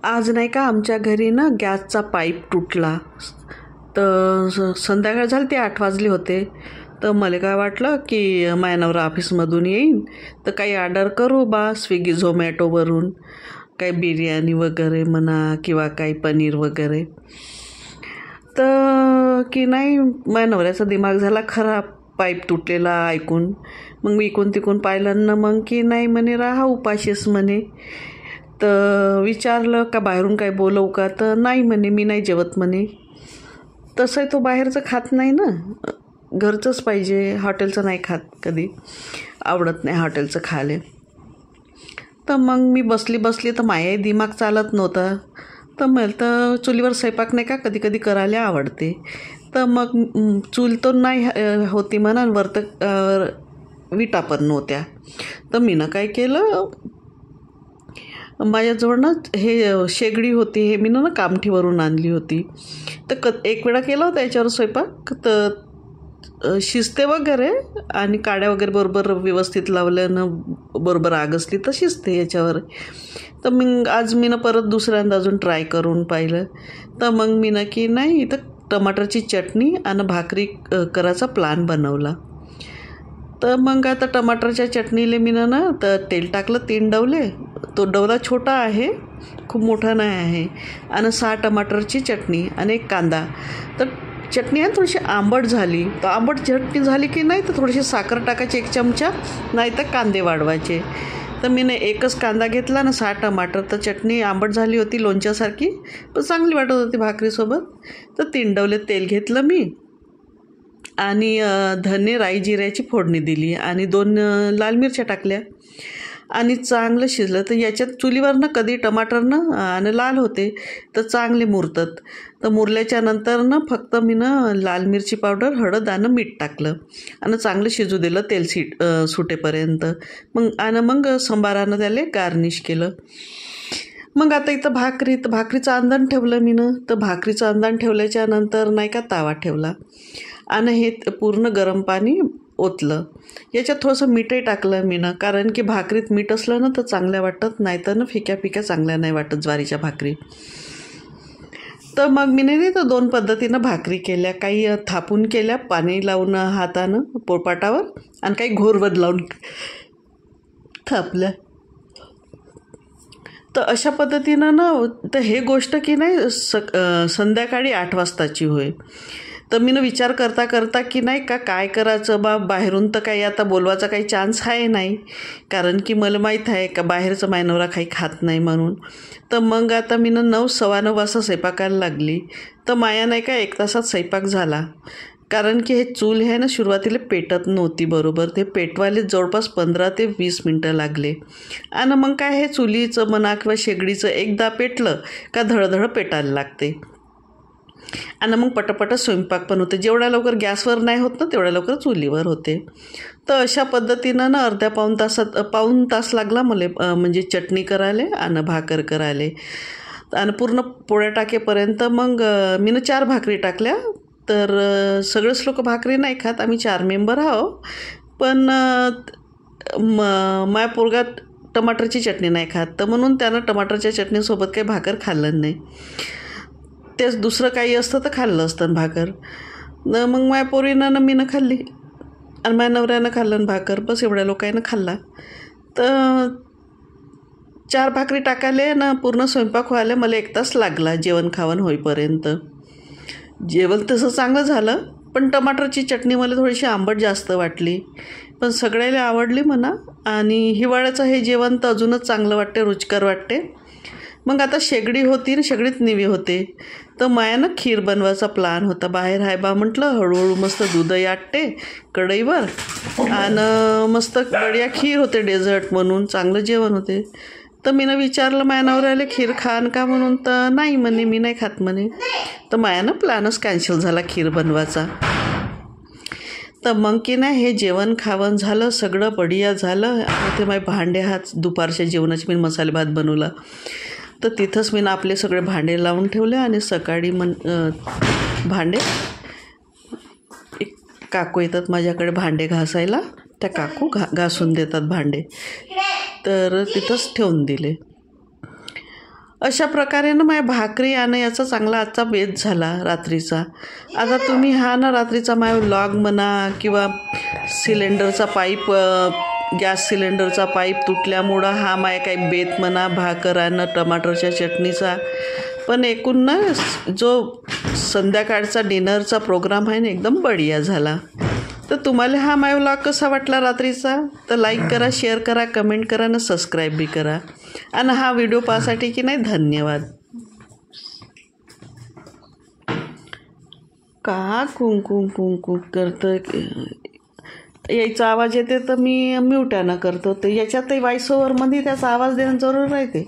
आज नाही का आमच्या घरी ना गॅसचा पाईप तुटला. तर संध्याकाळ झाली, ते 8 वाजले होते. तर मला काय वाटलं की माझ्या नवरा ऑफिसमधून येईन तर काही ऑर्डर करू बा स्विगी झोमॅटोवरून, काही बिर्याणी वगैरे म्हणा किंवा काही पनीर वगैरे. तर की नाही, माझ्या नवऱ्याचा दिमाग झाला खराब पाईप तुटलेला ऐकून. मग मी इकून तिकून पाहिलं ना, मग की नाही म्हणे राहा उपाशीस म्हणे. तर विचारलं का बाहेरून काय बोलवू का, तर नाही म्हणे मी नाही जेवत म्हणे. तसंही तो बाहेरचं खात नाही ना, घरचंच पाहिजे, हॉटेलचं नाही खात, कधी आवडत नाही हॉटेलचं खायला. तर मग मी बसली तर माझ्याही दिमाग चालत नव्हता. तर मला तर चुलीवर स्वयंपाक नाही का कधी कधी करायला आवडते. तर मग चूल तर नाही होती म्हणा, वरतं विटा पण नव्हत्या. तर मी काय केलं, माझ्याजवळ ना हे शेगडी होती, हे मी ना कामठीवरून आणली होती. तर एक वेळा केला होता याच्यावर स्वयंपाक, तर शिजते वगैरे आणि काड्या वगैरे बरोबर व्यवस्थित लावल्यानं बरोबर आग असली तर शिजते याच्यावर. तर मग आज मी परत दुसऱ्यांदा अजून ट्राय करून पाहिलं. तर मग मी की नाही इथं टमाटरची चटणी आणि भाकरी करायचा प्लॅन बनवला. तर मग आता टमाटरच्या चटणीले मी ना तर तेल टाकलं 3 डवले. तो डवला छोटा आहे, खूप मोठा नाही आहे. आणि 6 टमाटरची चटणी आणि 1 कांदा. तर चटणी आहे थोडीशी आंबट झाली. तर आंबट चटणी झाली की नाही तर थोडीशी साखर टाकायची 1 चमचा, नाही तर कांदे वाढवायचे. तर मी 1च कांदा घेतला ना 6 टमाटर. तर चटणी आंबट झाली होती लोणच्यासारखी, पण चांगली वाटत होती भाकरीसोबत. तर 3 डवले तेल घेतलं मी आणि धने राई जिऱ्याची फोडणी दिली आणि 2 लाल मिरच्या टाकल्या आणि चांगलं शिजलं. तर याच्यात चुलीवरनं कधी टमाटरनं आणि लाल होते तर चांगले मुरतात. तर मुरल्याच्या नंतर फक्त मी लाल मिरची पावडर, हळद आणि मीठ टाकलं आणि चांगलं शिजू दिलं तेल सुटेपर्यंत. मग संबारानं त्याला गार्निश केलं. मग आता इथं भाकरीचं अंधण ठेवलं मी तर भाकरीचं अंधण ठेवल्याच्या नंतर नाही का तावा ठेवला आणि हे पूर्ण गरम पाणी ओतलं. याच्यात थोडंसं मीठही टाकलं मी कारण की भाकरीत मीठ असलं ना तर चांगल्या वाटत, नाही तर फिक्या चांगल्या नाही वाटत ज्वारीच्या भाकरी. तर मग मी नाही तर 2 पद्धतीनं भाकरी केल्या. काही थापून केल्या पाणी लावून हातानं पोळपाटावर, आणि काही घोरवत लावून थापल्या. तर अशा पद्धतीनं तर हे गोष्ट की नाही संध्याकाळी 8 वाजताची होय. तर मी विचार करता की नाही का काय करायचं बा, बाहेरून तर काही आता बोलवायचा काही चान्स आहे नाही, कारण की मला माहीत आहे का बाहेरचं माझा नवरा काही खात नाही म्हणून. तर मग आता मी 9, 9:15 वाजता स्वयंपाकायला लागली. तर माया नाही का 1 तासात स्वयंपाक झाला. कारण की हे चूल आहे ना सुरुवातीला पेटत नव्हती बरोबर. ते पेटवायला जवळपास 15 ते 20 मिनटं लागले. आणि मग काय हे चुलीचं म्हणा किंवा शेगडीचं एकदा पेटलं का धडधड पेटायला लागते आणि मग पटापट स्वयंपाक पण होते. जेवढ्या लवकर गॅसवर नाही होत ना तेवढ्या लवकर चुलीवर होते. तर अशा पद्धतीनं अर्ध्या पाऊण तास लागला मला म्हणजे चटणी करायला आणि भाकर करायला. आणि पूर्ण पोळ्या टाकेपर्यंत मग मी 4 भाकरी टाकल्या. तर सगळेच लोक भाकरी नाही खात, आम्ही 4 मेंबर आहो. पण माझ्या पोरगात टमाटरची चटणी नाही खात, तर म्हणून त्यानं टमाटरच्या चटणीसोबत काही भाकर खाल्लं नाही. तेच दुसरं काही असतं तर खाल्लं असतं भाकर. मग माझ्या पोरीनं मी खाल्ली आणि माझ्या नवऱ्यानं खाल्लं भाकर. बस एवढ्या लोकांना खाल्ला. तर 4 भाकरी टाकायला ना पूर्ण स्वयंपाक व्हायला मला 1 तास लागला जेवण खावण होईपर्यंत. जेवण तसं चांगलं झालं, पण टमाटरची चटणी मला थोडीशी आंबट जास्त वाटली, पण सगळ्याला आवडली म्हणा. आणि हिवाळ्याचं हे जेवण तर अजूनच चांगलं वाटते, रुचकर वाटते. मग आता शेगडी होती ना, शेगडीत निवे होते. तर माया खीर बनवायचा प्लॅन होता. बाहेर आहे बा म्हटलं, हळूहळू मस्त दूधही आटते कढईवर आणि मस्त बढिया खीर होते डेझर्ट म्हणून, चांगलं जेवण होते. तर मी विचारलं माझ्या नवऱ्याला खीर खान का म्हणून, तर नाही म्हणे मी नाही खात म्हणे. तर मायानं प्लॅनच कॅन्सल झाला खीर बनवायचा. तर मग की नाही हे जेवण खावण झालं, सगळं बढिया झालं. आणि ते माझे भांडे दुपारच्या जेवणाचे मी मसाले भात बनवला. तर तिथंच मी आपले सगळे भांडे लावून ठेवले आणि सकाळी भांडे एक काकू येतात माझ्याकडे भांडे घासायला, त्या काकू घासून देतात भांडे. तर तिथंच ठेवून दिले. अशा प्रकारे ना माझ्या भाकरी आणि याचा चांगला आजचा बेत झाला रात्रीचा. आता तुम्ही हा ना रात्रीचा माझा व्लॉग म्हणा किंवा सिलेंडरचा पाईप गॅस सिलेंडरचा पाईप तुटल्यामुळं हा माझ्या काही बेत म्हणा भाकर आणि टमाटरच्या चटणीचा. पण एकूण ना जो संध्याकाळचा डिनरचा प्रोग्राम आहे ना एकदम बढिया झाला. तर तुम्हाला हा माझा व्लॉग कसा वाटला रात्रीचा तर लाईक करा, शेअर करा, कमेंट करा आणि सबस्क्राईब बी करा. आणि हा व्हिडिओ पाहण्यासाठी की नाही धन्यवाद. का कुंकू कुंकू करतं याचा आवाज येते तर मी म्यूटानं करतो. तर याच्यातही व्हॉइस ओव्हरमध्ये त्याचा आवाज देणं जरूर राहते.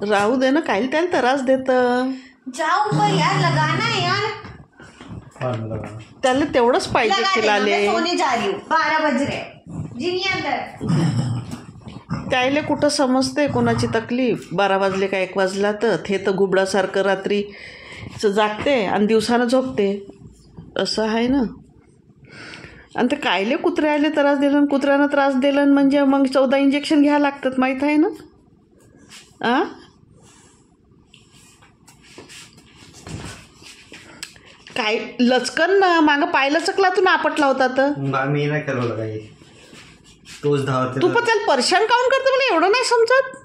राहू दे ना, काही त्याला त्रास देतं. जाओ ऊपर यार, लगाना है यार. त्याला तेवढंच पाहिजे खिलाले. सोने जा रही हूँ, 12 बज रहे. जिनी अंदर त्याला कुठं समजते कोणाची तकलीफ. 12 वाजले का 1 वाजला तर हे तर गुबडासारखं रात्री जागते आणि दिवसानं झोपते. असं आहे ना. आणि ते कायले कुत्र्याले त्रास दिलं, कुत्र्यानं त्रास दिलं म्हणजे मग 14 इंजेक्शन घ्यावं लागतात, माहीत आहे ना. काय लचकन ना मागं पायला चकला तू आपटला होता तर मी नाही करवलं काही. तोच धावते. तू पण त्याला परेशान काऊन करते मला एवढं नाही समजत.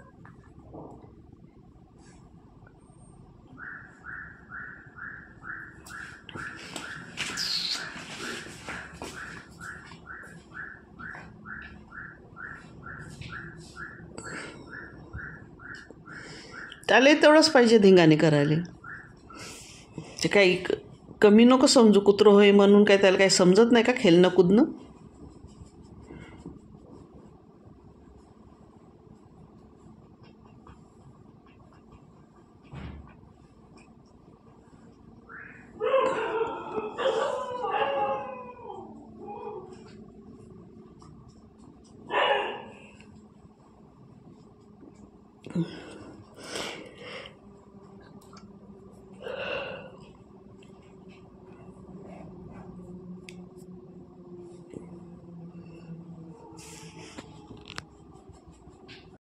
त्याला तेवढंच पाहिजे धिंगाणे करायला. ते काही कमी नको समजू. कुत्रं होय म्हणून काय त्याला काही समजत नाही का खेळणं कुदणं.